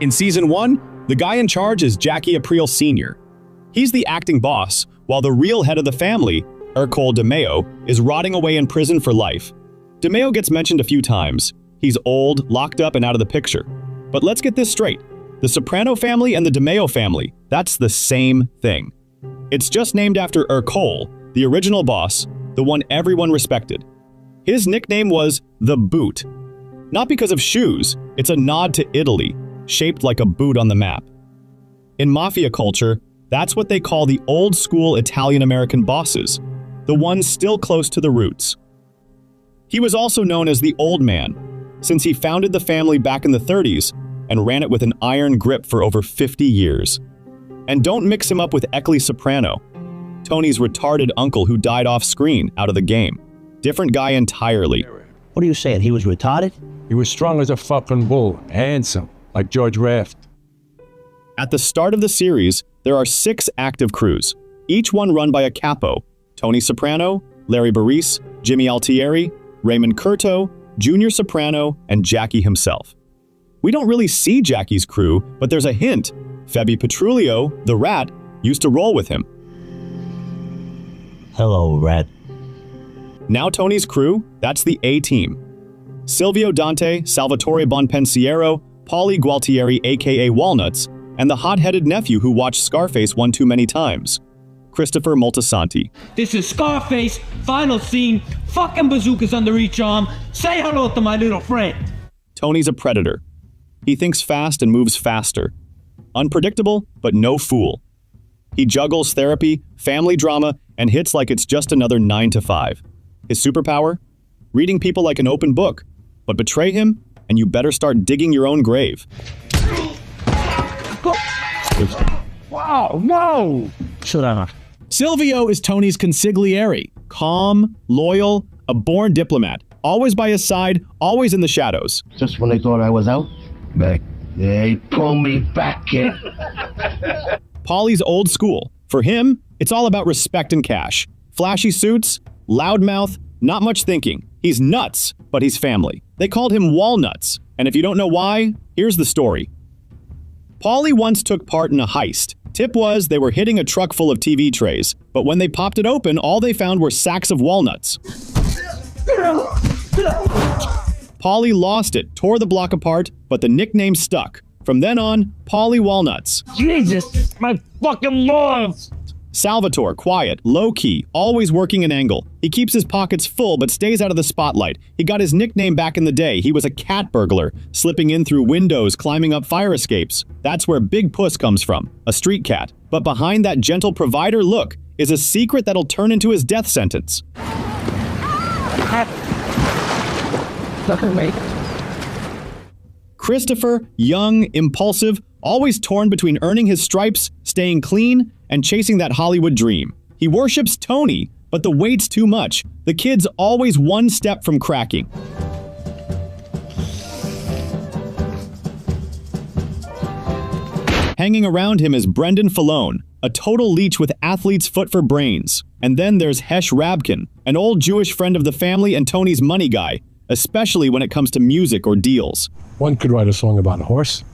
In Season 1, the guy in charge is Jackie Aprile Sr. He's the acting boss, while the real head of the family, Ercole DiMeo, is rotting away in prison for life. DiMeo gets mentioned a few times. He's old, locked up, and out of the picture. But let's get this straight. The Soprano family and the DiMeo family, that's the same thing. It's just named after Ercole, the original boss, the one everyone respected. His nickname was the Boot. Not because of shoes, it's a nod to Italy, shaped like a boot on the map. In Mafia culture, that's what they call the old-school Italian-American bosses, the ones still close to the roots. He was also known as the Old Man, since he founded the family back in the 30s and ran it with an iron grip for over 50 years. And don't mix him up with Tony Soprano, Tony's retarded uncle who died off-screen out of the game. Different guy entirely. What are you saying, he was retarded? He was strong as a fucking bull, handsome, like George Raft. At the start of the series, there are 6 active crews, each one run by a capo: Tony Soprano, Larry Barise, Jimmy Altieri, Raymond Curto, Junior Soprano, and Jackie himself. We don't really see Jackie's crew, but there's a hint. Febby Petrulio, the Rat, used to roll with him. Hello, Rat. Now Tony's crew, that's the A-Team. Silvio Dante, Salvatore Bonpensiero, Paulie Gualtieri aka Walnuts, and the hot-headed nephew who watched Scarface one too many times, Christopher Moltisanti. This is Scarface, final scene, fucking bazookas under each arm. Say hello to my little friend. Tony's a predator. He thinks fast and moves faster. Unpredictable, but no fool. He juggles therapy, family drama, and hits like it's just another 9 to 5. His superpower? Reading people like an open book. But betray him, and you better start digging your own grave. Wow, no! Silvio is Tony's consigliere. Calm, loyal, a born diplomat. Always by his side, always in the shadows. Just when they thought I was out, they pull me back in. Paulie's old school. For him, it's all about respect and cash. Flashy suits, loudmouth, not much thinking. He's nuts, but he's family. They called him Walnuts, and if you don't know why, here's the story. Paulie once took part in a heist. Tip was they were hitting a truck full of TV trays, but when they popped it open, all they found were sacks of walnuts. Paulie lost it, tore the block apart, but the nickname stuck. From then on, Paulie Walnuts. Jesus, my fucking balls! Salvatore, quiet, low-key, always working an angle. He keeps his pockets full but stays out of the spotlight. He got his nickname back in the day. He was a cat burglar, slipping in through windows, climbing up fire escapes. That's where Big Puss comes from, a street cat. But behind that gentle provider look is a secret that'll turn into his death sentence. Christopher, young, impulsive, always torn between earning his stripes, staying clean, and chasing that Hollywood dream. He worships Tony, but the weight's too much. The kid's always one step from cracking. Hanging around him is Brendan Fallone, a total leech with athlete's foot for brains. And then there's Hesh Rabkin, an old Jewish friend of the family and Tony's money guy, especially when it comes to music or deals. One could write a song about a horse.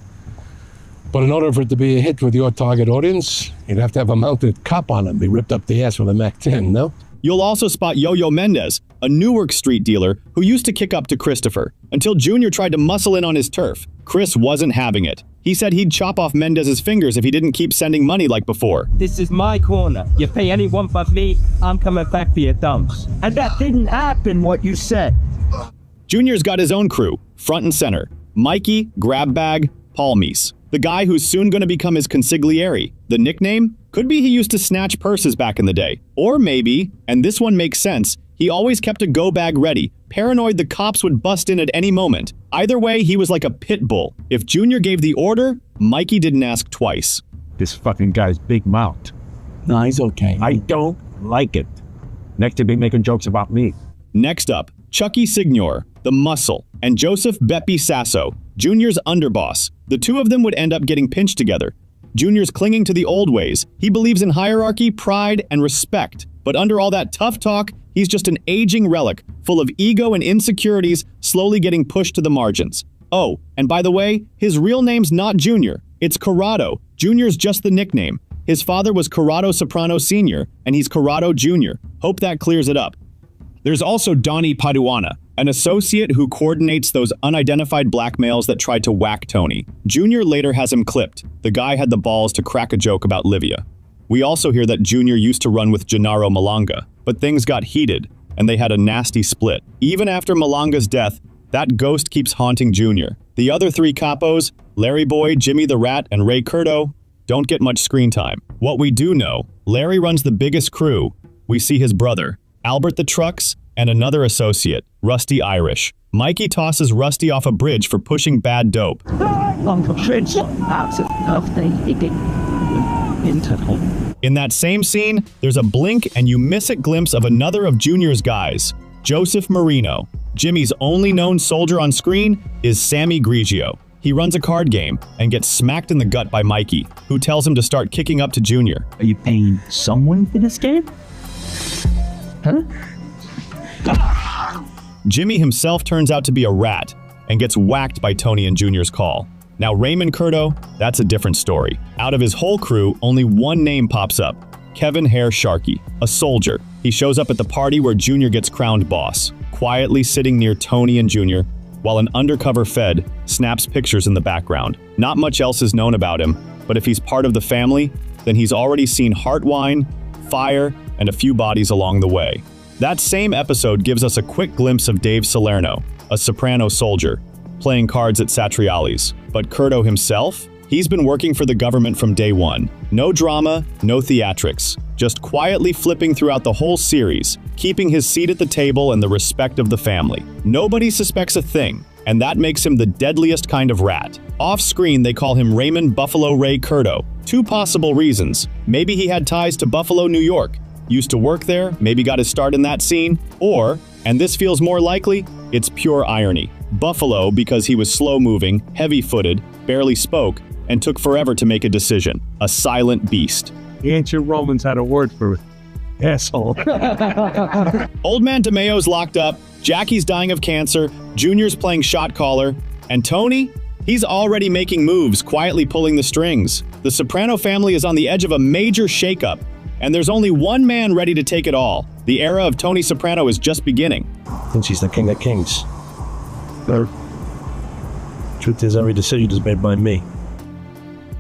But in order for it to be a hit with your target audience, you'd have to have a mounted cop on him, be ripped up the ass with a Mac-10, no? You'll also spot Yo-Yo Mendez, a Newark street dealer who used to kick up to Christopher, until Junior tried to muscle in on his turf. Chris wasn't having it. He said he'd chop off Mendez's fingers if he didn't keep sending money like before. This is my corner. You pay anyone but me, I'm coming back for your thumbs. And that didn't happen, what you said. Junior's got his own crew, front and center. Mikey, Grabbag, Palmies. The guy who's soon going to become his consigliere. The nickname? Could be he used to snatch purses back in the day. Or maybe, and this one makes sense, he always kept a go bag ready, paranoid the cops would bust in at any moment. Either way, he was like a pit bull. If Junior gave the order, Mikey didn't ask twice. This fucking guy's big mouth. No, he's okay. I don't like it. Next to be making jokes about me. Next up, Chucky Signor, the muscle, and Joseph Beppi Sasso, Junior's underboss. The two of them would end up getting pinched together. Junior's clinging to the old ways. He believes in hierarchy, pride, and respect. But under all that tough talk, he's just an aging relic, full of ego and insecurities, slowly getting pushed to the margins. Oh, and by the way, his real name's not Junior. It's Corrado. Junior's just the nickname. His father was Corrado Soprano Sr., and he's Corrado Jr. Hope that clears it up. There's also Donnie Paduana, an associate who coordinates those unidentified blackmails that tried to whack Tony. Junior later has him clipped. The guy had the balls to crack a joke about Livia. We also hear that Junior used to run with Gennaro Malanga, but things got heated, and they had a nasty split. Even after Malanga's death, that ghost keeps haunting Junior. The other three capos, Larry Boy, Jimmy the Rat, and Ray Curto, don't get much screen time. What we do know, Larry runs the biggest crew. We see his brother, Albert the Trucks, and another associate, Rusty Irish. Mikey tosses Rusty off a bridge for pushing bad dope. In that same scene, there's a blink and you miss a glimpse of another of Junior's guys, Joseph Marino. Jimmy's only known soldier on screen is Sammy Grigio. He runs a card game and gets smacked in the gut by Mikey, who tells him to start kicking up to Junior. Are you paying someone for this game? Huh? Jimmy himself turns out to be a rat and gets whacked by Tony and Junior's call. Now Raymond Curto, that's a different story. Out of his whole crew, only one name pops up. Kevin Hare Sharkey, a soldier. He shows up at the party where Junior gets crowned boss, quietly sitting near Tony and Junior, while an undercover Fed snaps pictures in the background. Not much else is known about him, but if he's part of the family, then he's already seen heart wine, fire, and a few bodies along the way. That same episode gives us a quick glimpse of Dave Salerno, a Soprano soldier, playing cards at Satriali's. But Curto himself? He's been working for the government from day one. No drama, no theatrics, just quietly flipping throughout the whole series, keeping his seat at the table and the respect of the family. Nobody suspects a thing, and that makes him the deadliest kind of rat. Off-screen, they call him Raymond Buffalo Ray Curto. Two possible reasons. Maybe he had ties to Buffalo, New York, used to work there, maybe got his start in that scene, or, and this feels more likely, it's pure irony. Buffalo because he was slow-moving, heavy-footed, barely spoke, and took forever to make a decision. A silent beast. The ancient Romans had a word for it. Asshole. Old man DiMeo's locked up, Jackie's dying of cancer, Junior's playing shot caller, and Tony? He's already making moves, quietly pulling the strings. The Soprano family is on the edge of a major shakeup, and there's only one man ready to take it all. The era of Tony Soprano is just beginning. Since he's the king of kings. The truth is, every decision is made by me.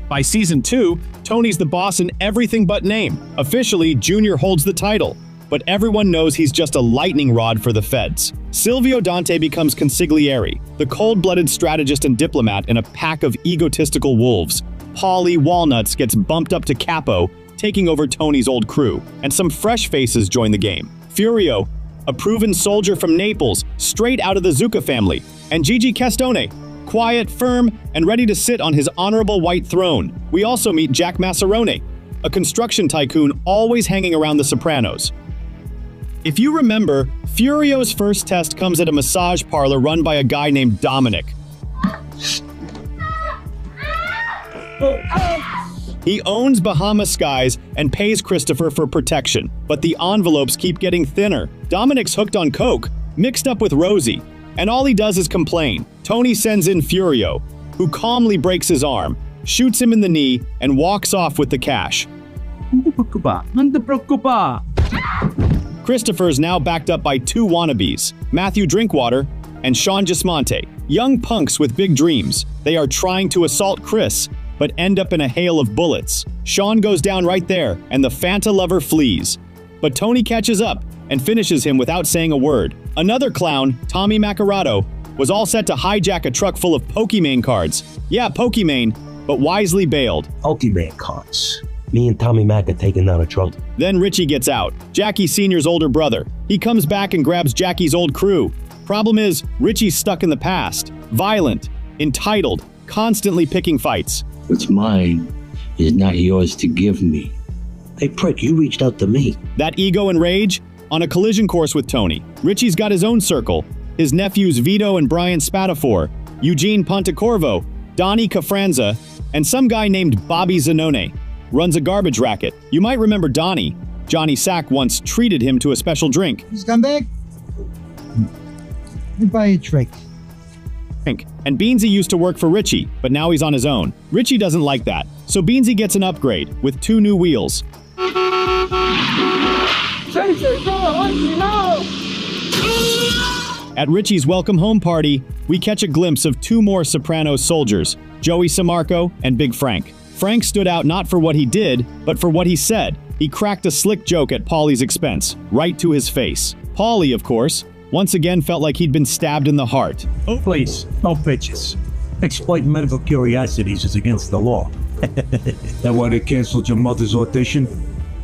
By season 2, Tony's the boss in everything but name. Officially, Junior holds the title, but everyone knows he's just a lightning rod for the feds. Silvio Dante becomes consigliere, the cold-blooded strategist and diplomat in a pack of egotistical wolves. Paulie Walnuts gets bumped up to capo, taking over Tony's old crew, and some fresh faces join the game. Furio, a proven soldier from Naples, straight out of the Zucca family, and Gigi Castone, quiet, firm, and ready to sit on his honorable white throne. We also meet Jack Massarone, a construction tycoon always hanging around the Sopranos. If you remember, Furio's first test comes at a massage parlor run by a guy named Dominic. He owns Bahamas Skies and pays Christopher for protection, but the envelopes keep getting thinner. Dominic's hooked on coke, mixed up with Rosie, and all he does is complain. Tony sends in Furio, who calmly breaks his arm, shoots him in the knee, and walks off with the cash. Christopher is now backed up by two wannabes, Matthew Drinkwater and Sean Gismonte, young punks with big dreams. They are trying to assault Chris, but end up in a hail of bullets. Sean goes down right there, and the Fanta lover flees. But Tony catches up and finishes him without saying a word. Another clown, Tommy Macarato, was all set to hijack a truck full of Pokemon cards. Yeah, Pokemon, but wisely bailed. Pokemon cards. Me and Tommy Mac are taking down a truck. Then Richie gets out, Jackie Sr.'s older brother. He comes back and grabs Jackie's old crew. Problem is, Richie's stuck in the past. Violent, entitled, constantly picking fights. What's mine is not yours to give me. Hey, prick, you reached out to me. That ego and rage? On a collision course with Tony. Richie's got his own circle. His nephews Vito and Brian Spatafor, Eugene Pontecorvo, Donnie Cafranza, and some guy named Bobby Zanone. Runs a garbage racket. You might remember Donnie. Johnny Sack once treated him to a special drink. Scumbag? Let me buy you a drink. And Beansy used to work for Richie, but now he's on his own. Richie doesn't like that, so Beansy gets an upgrade with 2 new wheels. At Richie's welcome home party, we catch a glimpse of 2 more Sopranos soldiers, Joey Samarco and Big Frank. Frank stood out not for what he did, but for what he said. He cracked a slick joke at Paulie's expense, right to his face. Paulie, of course, once again felt like he'd been stabbed in the heart. Oh, please, no bitches. Exploiting medical curiosities is against the law. That why they canceled your mother's audition?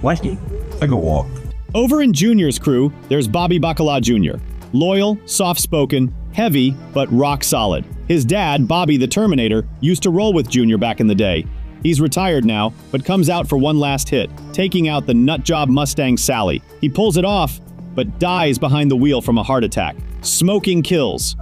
What? Take a walk. Over in Junior's crew, there's Bobby Bacala Jr. Loyal, soft-spoken, heavy, but rock solid. His dad, Bobby the Terminator, used to roll with Junior back in the day. He's retired now, but comes out for one last hit, taking out the nutjob Mustang Sally. He pulls it off, but dies behind the wheel from a heart attack. Smoking kills.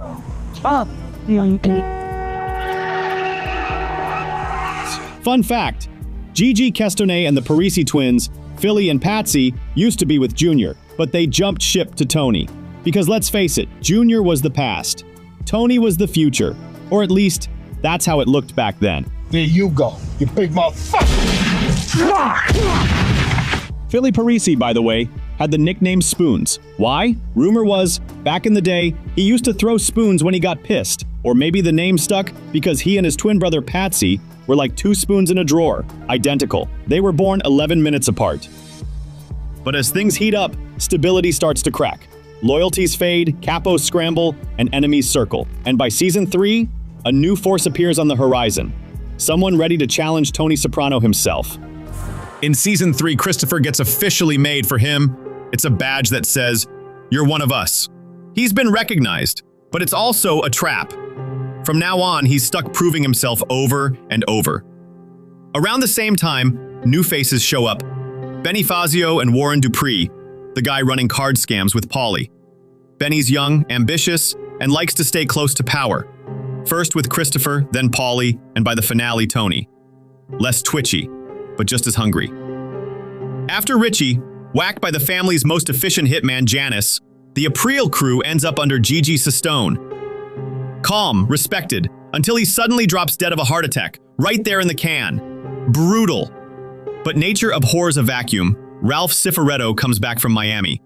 Fun fact, Gigi Kestonay and the Parisi twins, Philly and Patsy, used to be with Junior, but they jumped ship to Tony. Because let's face it, Junior was the past. Tony was the future. Or at least, that's how it looked back then. There you go, you big motherfucker. Philly Parisi, by the way, had the nickname Spoons. Why? Rumor was, back in the day, he used to throw spoons when he got pissed. Or maybe the name stuck because he and his twin brother Patsy were like 2 spoons in a drawer, identical. They were born 11 minutes apart. But as things heat up, stability starts to crack. Loyalties fade, capos scramble, and enemies circle. And by season 3, a new force appears on the horizon. Someone ready to challenge Tony Soprano himself. In season 3, Christopher gets officially made for him. It's a badge that says, "You're one of us." He's been recognized, but it's also a trap. From now on, he's stuck proving himself over and over. Around the same time, new faces show up. Benny Fazio and Warren Dupree, the guy running card scams with Paulie. Benny's young, ambitious, and likes to stay close to power. First with Christopher, then Paulie, and by the finale, Tony. Less twitchy, but just as hungry. After Richie, whacked by the family's most efficient hitman, Janice, the April crew ends up under Gigi Sestone. Calm, respected, until he suddenly drops dead of a heart attack, right there in the can. Brutal. But nature abhors a vacuum. Ralph Cifaretto comes back from Miami.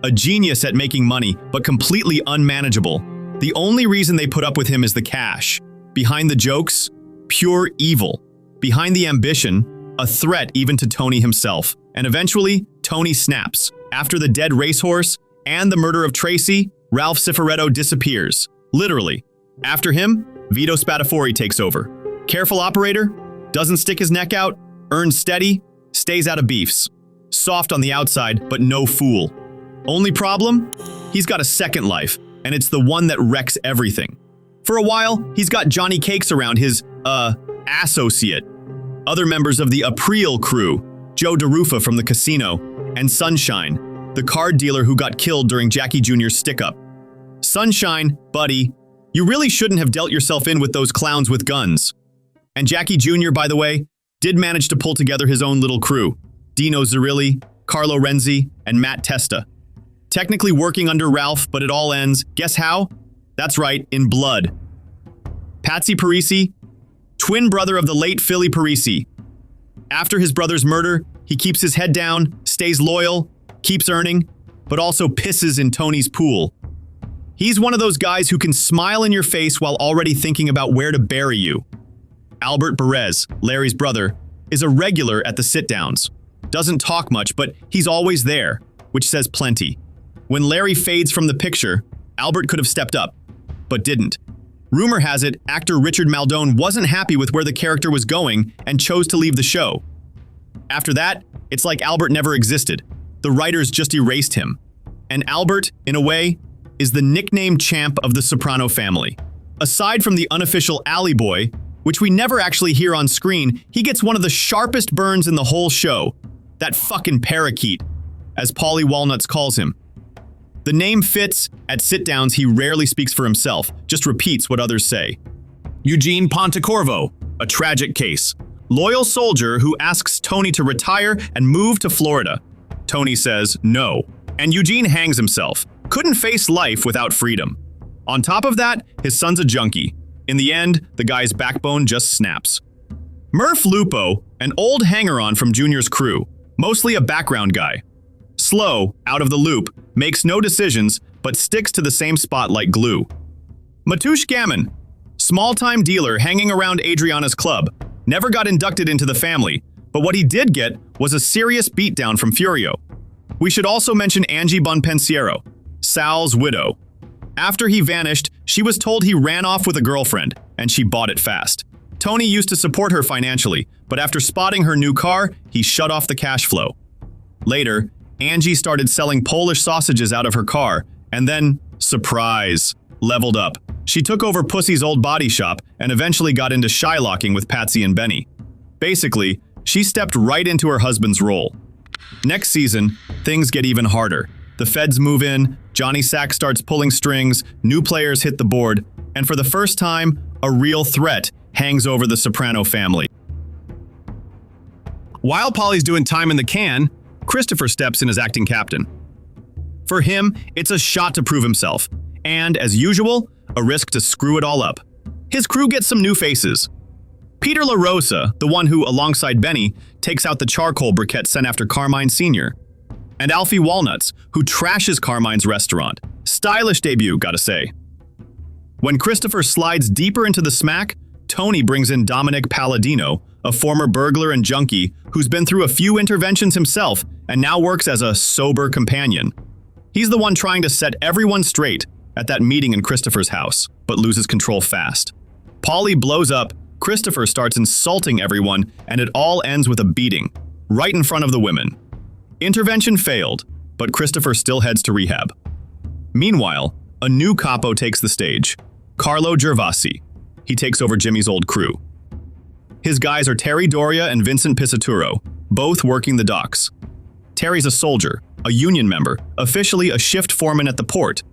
A genius at making money, but completely unmanageable. The only reason they put up with him is the cash. Behind the jokes, pure evil. Behind the ambition, a threat even to Tony himself. And eventually, Tony snaps. After the dead racehorse and the murder of Tracy, Ralph Cifaretto disappears. Literally. After him, Vito Spatafori takes over. Careful operator, doesn't stick his neck out, earns steady, stays out of beefs. Soft on the outside, but no fool. Only problem? He's got a second life, and it's the one that wrecks everything. For a while, he's got Johnny Cakes around, his, associate. Other members of the April crew, Joe DeRufa from the casino, and Sunshine, the card dealer who got killed during Jackie Jr.'s stick-up. Sunshine, buddy, you really shouldn't have dealt yourself in with those clowns with guns. And Jackie Jr., by the way, did manage to pull together his own little crew. Dino Zerilli, Carlo Renzi, and Matt Testa. Technically working under Ralph, but it all ends, guess how? That's right, in blood. Patsy Parisi, twin brother of the late Philly Parisi. After his brother's murder, he keeps his head down, stays loyal, keeps earning, but also pisses in Tony's pool. He's one of those guys who can smile in your face while already thinking about where to bury you. Albert Perez, Larry's brother, is a regular at the sit-downs. Doesn't talk much, but he's always there, which says plenty. When Larry fades from the picture, Albert could have stepped up, but didn't. Rumor has it, actor Richard Maldone wasn't happy with where the character was going and chose to leave the show. After that, it's like Albert never existed. The writers just erased him. And Albert, in a way, is the nickname champ of the Soprano family. Aside from the unofficial Alley Boy, which we never actually hear on screen, he gets one of the sharpest burns in the whole show. That fucking parakeet, as Paulie Walnuts calls him. The name fits. At sit-downs, he rarely speaks for himself, just repeats what others say. Eugene Pontecorvo, a tragic case. Loyal soldier who asks Tony to retire and move to Florida. Tony says no, and Eugene hangs himself. Couldn't face life without freedom. On top of that, his son's a junkie. In the end, the guy's backbone just snaps. Murph Lupo, an old hanger-on from Junior's crew, mostly a background guy. Slow, out of the loop, makes no decisions, but sticks to the same spot like glue. Matouche Gammon, small-time dealer hanging around Adriana's club, never got inducted into the family, but what he did get was a serious beatdown from Furio. We should also mention Angie Bonpensiero, Sal's widow. After he vanished, she was told he ran off with a girlfriend, and she bought it fast. Tony used to support her financially, but after spotting her new car, he shut off the cash flow. Later, Angie started selling Polish sausages out of her car, and then, surprise, leveled up. She took over Pussy's old body shop and eventually got into shylocking with Patsy and Benny. Basically, she stepped right into her husband's role. Next season, things get even harder. The feds move in, Johnny Sack starts pulling strings, new players hit the board, and for the first time, a real threat hangs over the Soprano family. While Polly's doing time in the can, Christopher steps in as acting captain. For him, it's a shot to prove himself, and, as usual, a risk to screw it all up. His crew gets some new faces. Peter La Rosa, the one who, alongside Benny, takes out the charcoal briquette sent after Carmine Sr., and Alfie Walnuts, who trashes Carmine's restaurant. Stylish debut, gotta say. When Christopher slides deeper into the smack, Tony brings in Dominic Palladino, a former burglar and junkie who's been through a few interventions himself and now works as a sober companion. He's the one trying to set everyone straight at that meeting in Christopher's house, but loses control fast. Polly blows up, Christopher starts insulting everyone, and it all ends with a beating, right in front of the women. Intervention failed, but Christopher still heads to rehab. Meanwhile, a new capo takes the stage, Carlo Gervasi. He takes over Jimmy's old crew. His guys are Terry Doria and Vincent Pisaturo, both working the docks. Terry's a soldier, a union member, officially a shift foreman at the port,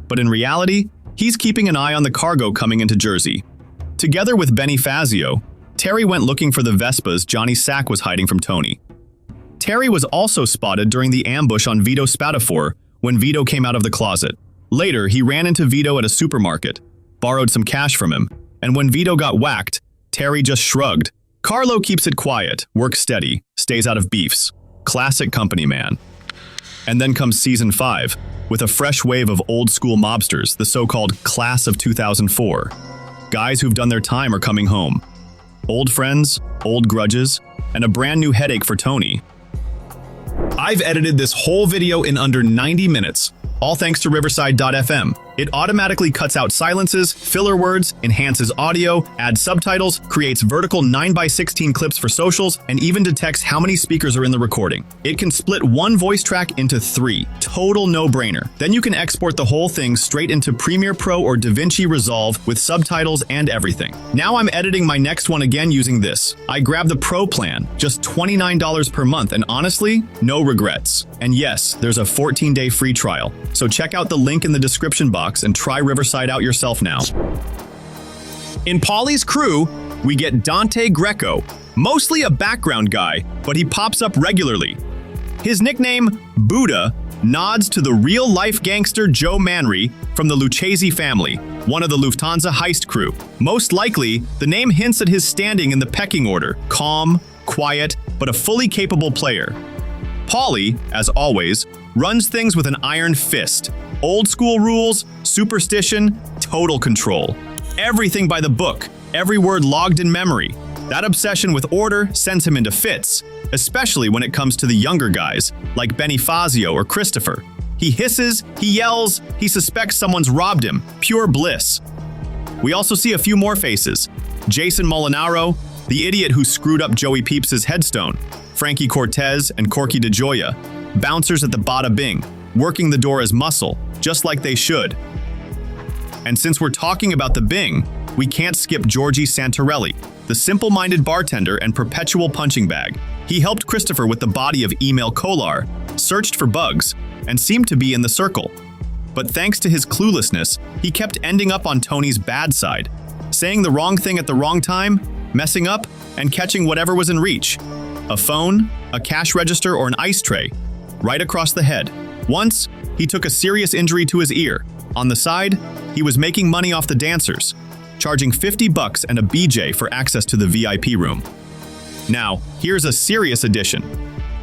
but in reality, he's keeping an eye on the cargo coming into Jersey. Together with Benny Fazio, Terry went looking for the Vespas Johnny Sack was hiding from Tony. Terry was also spotted during the ambush on Vito Spatafor when Vito came out of the closet. Later, he ran into Vito at a supermarket, borrowed some cash from him, and when Vito got whacked, Terry just shrugged. Carlo keeps it quiet, works steady, stays out of beefs. Classic company man. And then comes season 5, with a fresh wave of old-school mobsters, the so-called Class of 2004. Guys who've done their time are coming home. Old friends, old grudges, and a brand new headache for Tony. I've edited this whole video in under 90 minutes, all thanks to Riverside.fm. It automatically cuts out silences, filler words, enhances audio, adds subtitles, creates vertical 9x16 clips for socials, and even detects how many speakers are in the recording. It can split one voice track into 3. Total no-brainer. Then you can export the whole thing straight into Premiere Pro or DaVinci Resolve with subtitles and everything. Now I'm editing my next one again using this. I grabbed the Pro plan, just $29 per month, and honestly, no regrets. And yes, there's a 14-day free trial. So check out the link in the description box and try Riverside out yourself now. In Polly's crew, we get Dante Greco, mostly a background guy, but he pops up regularly. His nickname, Buddha, nods to the real-life gangster Joe Manry from the Lucchese family, one of the Lufthansa heist crew. Most likely, the name hints at his standing in the pecking order, calm, quiet, but a fully capable player. Polly, as always, runs things with an iron fist. Old school rules, superstition, total control. Everything by the book, every word logged in memory. That obsession with order sends him into fits, especially when it comes to the younger guys, like Benny Fazio or Christopher. He hisses, he yells, he suspects someone's robbed him. Pure bliss. We also see a few more faces. Jason Molinaro, the idiot who screwed up Joey Peeps's headstone. Frankie Cortez and Corky DeJoya, bouncers at the Bada Bing, working the door as muscle, just like they should. And since we're talking about the Bing, we can't skip Georgie Santarelli, the simple-minded bartender and perpetual punching bag. He helped Christopher with the body of Emil Kolar, searched for bugs, and seemed to be in the circle. But thanks to his cluelessness, he kept ending up on Tony's bad side, saying the wrong thing at the wrong time, messing up, and catching whatever was in reach. A phone, a cash register, or an ice tray, right across the head. Once, he took a serious injury to his ear. On the side, he was making money off the dancers. charging $50 and a BJ for access to the VIP room. Now, here's a serious addition.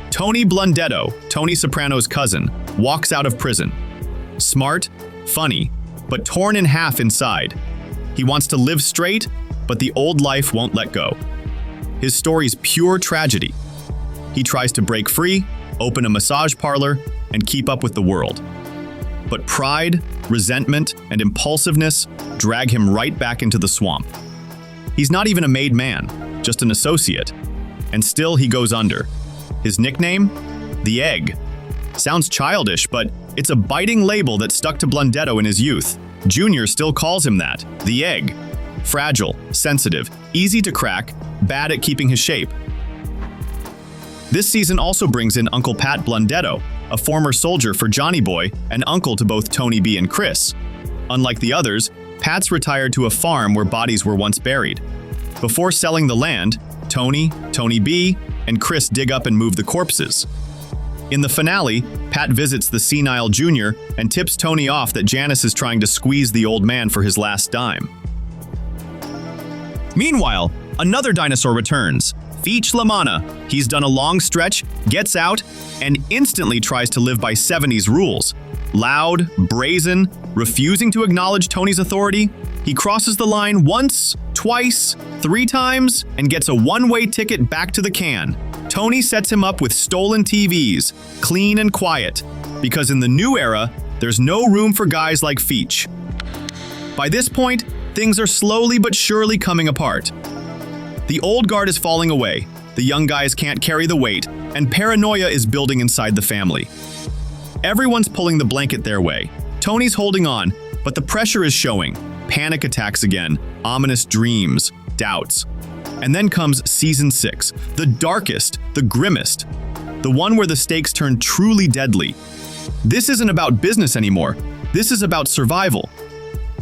Tony Blundetto, Tony Soprano's cousin, walks out of prison. Smart, funny, but torn in half inside. He wants to live straight, but the old life won't let go. His story's pure tragedy. He tries to break free, open a massage parlor, and keep up with the world. But pride, resentment, and impulsiveness drag him right back into the swamp. He's not even a made man, just an associate. And still he goes under. His nickname? The Egg. Sounds childish, but it's a biting label that stuck to Blundetto in his youth. Junior still calls him that, the Egg. Fragile, sensitive, easy to crack, bad at keeping his shape. This season also brings in Uncle Pat Blundetto, a former soldier for Johnny Boy and uncle to both Tony B and Chris. Unlike the others, Pat's retired to a farm where bodies were once buried. Before selling the land, Tony, Tony B, and Chris dig up and move the corpses. In the finale, Pat visits the senile Junior and tips Tony off that Janice is trying to squeeze the old man for his last dime. Meanwhile, another dinosaur returns, Feech Lamana. He's done a long stretch, gets out, and instantly tries to live by 70s rules. Loud, brazen, refusing to acknowledge Tony's authority, he crosses the line once, twice, 3 times, and gets a one-way ticket back to the can. Tony sets him up with stolen TVs, clean and quiet, because in the new era, there's no room for guys like Feech. By this point, things are slowly but surely coming apart. The old guard is falling away, the young guys can't carry the weight, and paranoia is building inside the family. Everyone's pulling the blanket their way. Tony's holding on, but the pressure is showing. Panic attacks again, ominous dreams, doubts. And then comes season 6, the darkest, the grimmest, the one where the stakes turn truly deadly. This isn't about business anymore. This is about survival.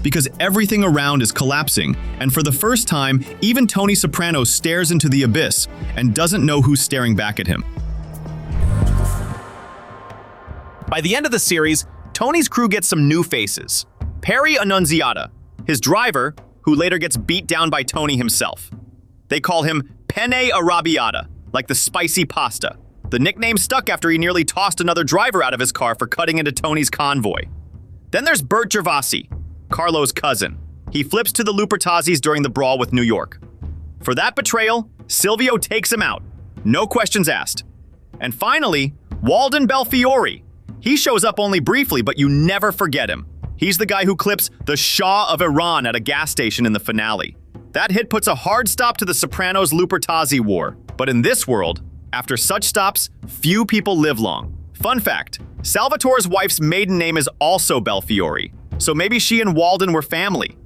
Because everything around is collapsing, and for the first time, even Tony Soprano stares into the abyss and doesn't know who's staring back at him. By the end of the series, Tony's crew gets some new faces. Perry Annunziata, his driver, who later gets beat down by Tony himself. They call him Penne Arrabbiata, like the spicy pasta. The nickname stuck after he nearly tossed another driver out of his car for cutting into Tony's convoy. Then there's Bert Gervasi, Carlo's cousin. He flips to the Lupertazis during the brawl with New York. For that betrayal, Silvio takes him out. No questions asked. And finally, Walden Belfiore. He shows up only briefly, but you never forget him. He's the guy who clips the Shah of Iran at a gas station in the finale. That hit puts a hard stop to the Sopranos Lupertazi war. But in this world, after such stops, few people live long. Fun fact, Salvatore's wife's maiden name is also Belfiore, so maybe she and Walden were family.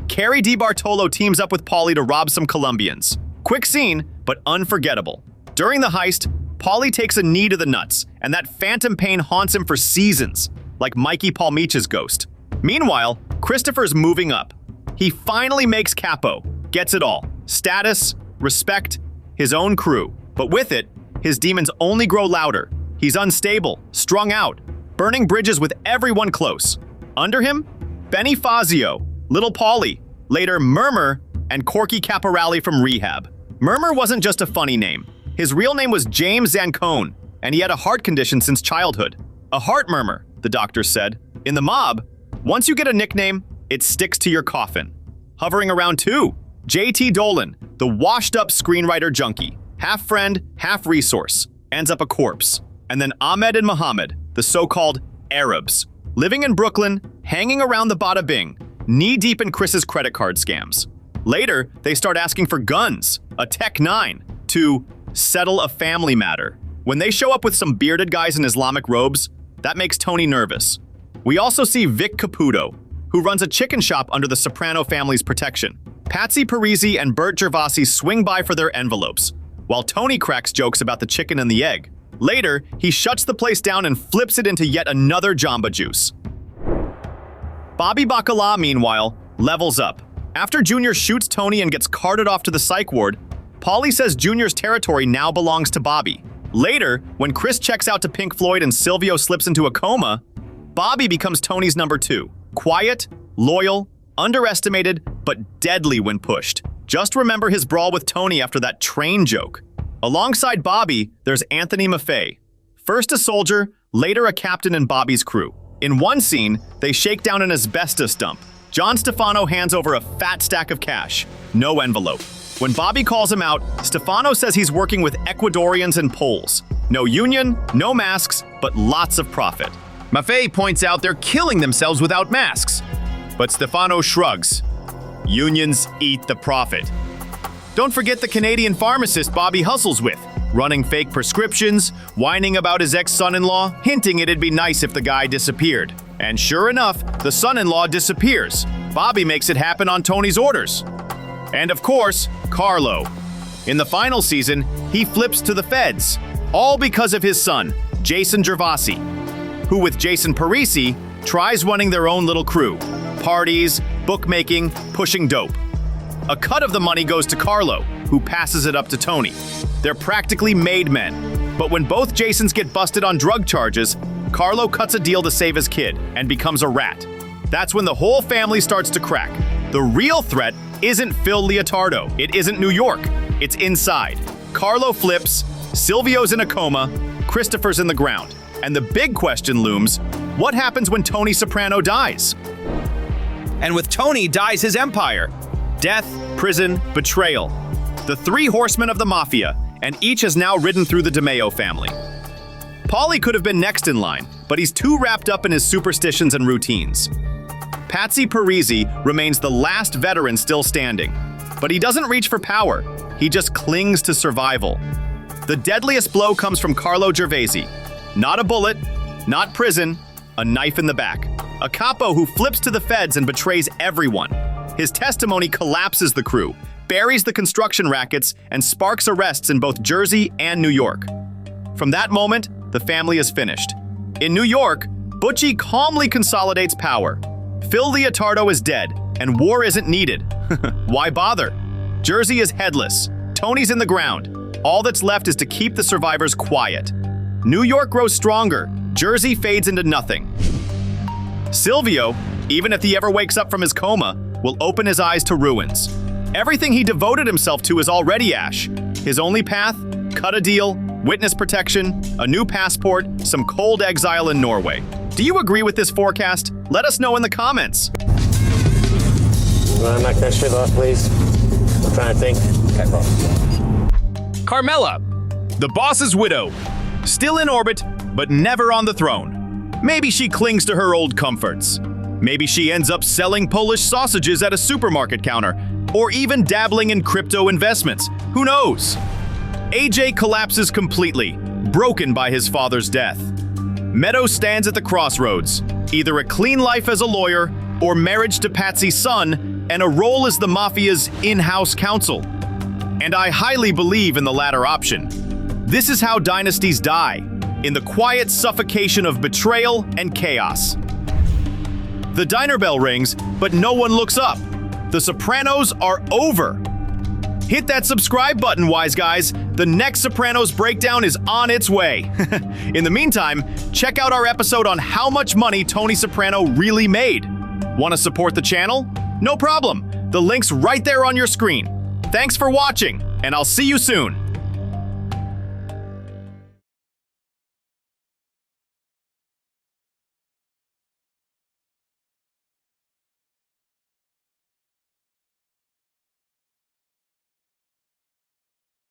Carrie DiBartolo teams up with Paulie to rob some Colombians. Quick scene, but unforgettable. During the heist, Paulie takes a knee to the nuts, and that phantom pain haunts him for seasons, like Mikey Palmich's ghost. Meanwhile, Christopher's moving up. He finally makes capo, gets it all. Status, respect, his own crew. But with it, his demons only grow louder. He's unstable, strung out, burning bridges with everyone close. Under him, Benny Fazio, Little Paulie, later Murmur, and Corky Caporale from Rehab. Murmur wasn't just a funny name. His real name was James Zancone, and he had a heart condition since childhood. A heart murmur, the doctors said. In the mob, once you get a nickname, it sticks to your coffin. Hovering around too, J.T. Dolan, the washed-up screenwriter junkie, half friend, half resource, ends up a corpse. And then Ahmed and Muhammad, the so-called Arabs, living in Brooklyn, hanging around the Bada Bing, knee-deep in Chris's credit card scams. Later, they start asking for guns, a Tech 9, to settle a family matter. When they show up with some bearded guys in Islamic robes, that makes Tony nervous. We also see Vic Caputo, who runs a chicken shop under the Soprano family's protection. Patsy Parisi and Bert Gervasi swing by for their envelopes, while Tony cracks jokes about the chicken and the egg. Later, he shuts the place down and flips it into yet another Jamba Juice. Bobby Bacala, meanwhile, levels up. After Junior shoots Tony and gets carted off to the psych ward, Paulie says Junior's territory now belongs to Bobby. Later, when Chris checks out to Pink Floyd and Silvio slips into a coma, Bobby becomes Tony's number 2. Quiet, loyal, underestimated, but deadly when pushed. Just remember his brawl with Tony after that train joke. Alongside Bobby, there's Anthony Maffei. First a soldier, later a captain in Bobby's crew. In one scene, they shake down an asbestos dump. John Stefano hands over a fat stack of cash. No envelope. When Bobby calls him out, Stefano says he's working with Ecuadorians and Poles. No union, no masks, but lots of profit. Maffei points out they're killing themselves without masks. But Stefano shrugs. Unions eat the profit. Don't forget the Canadian pharmacist Bobby hustles with, running fake prescriptions, whining about his ex-son-in-law, hinting it'd be nice if the guy disappeared. And sure enough, the son-in-law disappears. Bobby makes it happen on Tony's orders. And of course, Carlo. In the final season, he flips to the feds, all because of his son, Jason Gervasi, who with Jason Parisi, tries running their own little crew. Parties, bookmaking, pushing dope. A cut of the money goes to Carlo, who passes it up to Tony. They're practically made men. But when both Jasons get busted on drug charges, Carlo cuts a deal to save his kid and becomes a rat. That's when the whole family starts to crack. The real threat isn't Phil Leotardo. It isn't New York. It's inside. Carlo flips, Silvio's in a coma, Christopher's in the ground. And the big question looms, what happens when Tony Soprano dies? And with Tony dies his empire. Death, prison, betrayal. The three horsemen of the Mafia, and each has now ridden through the DiMeo family. Paulie could have been next in line, but he's too wrapped up in his superstitions and routines. Patsy Parisi remains the last veteran still standing, but he doesn't reach for power, he just clings to survival. The deadliest blow comes from Carlo Gervasi. Not a bullet, not prison, a knife in the back. A capo who flips to the feds and betrays everyone. His testimony collapses the crew, buries the construction rackets, and sparks arrests in both Jersey and New York. From that moment, the family is finished. In New York, Butchie calmly consolidates power. Phil Leotardo is dead, and war isn't needed. Why bother? Jersey is headless. Tony's in the ground. All that's left is to keep the survivors quiet. New York grows stronger. Jersey fades into nothing. Silvio, even if he ever wakes up from his coma, will open his eyes to ruins. Everything he devoted himself to is already ash. His only path? Cut a deal, witness protection, a new passport, some cold exile in Norway. Do you agree with this forecast? Let us know in the comments. Want to knock that shit off, please? I'm trying to think. Carmela, the boss's widow. Still in orbit, but never on the throne. Maybe she clings to her old comforts. Maybe she ends up selling Polish sausages at a supermarket counter, or even dabbling in crypto investments. Who knows? AJ collapses completely, broken by his father's death. Meadow stands at the crossroads, either a clean life as a lawyer, or marriage to Patsy's son, and a role as the Mafia's in-house counsel. And I highly believe in the latter option. This is how dynasties die, in the quiet suffocation of betrayal and chaos. The diner bell rings, but no one looks up. The Sopranos are over. Hit that subscribe button, wise guys. The next Sopranos breakdown is on its way. In the meantime, check out our episode on how much money Tony Soprano really made. Want to support the channel? No problem. The link's right there on your screen. Thanks for watching, and I'll see you soon.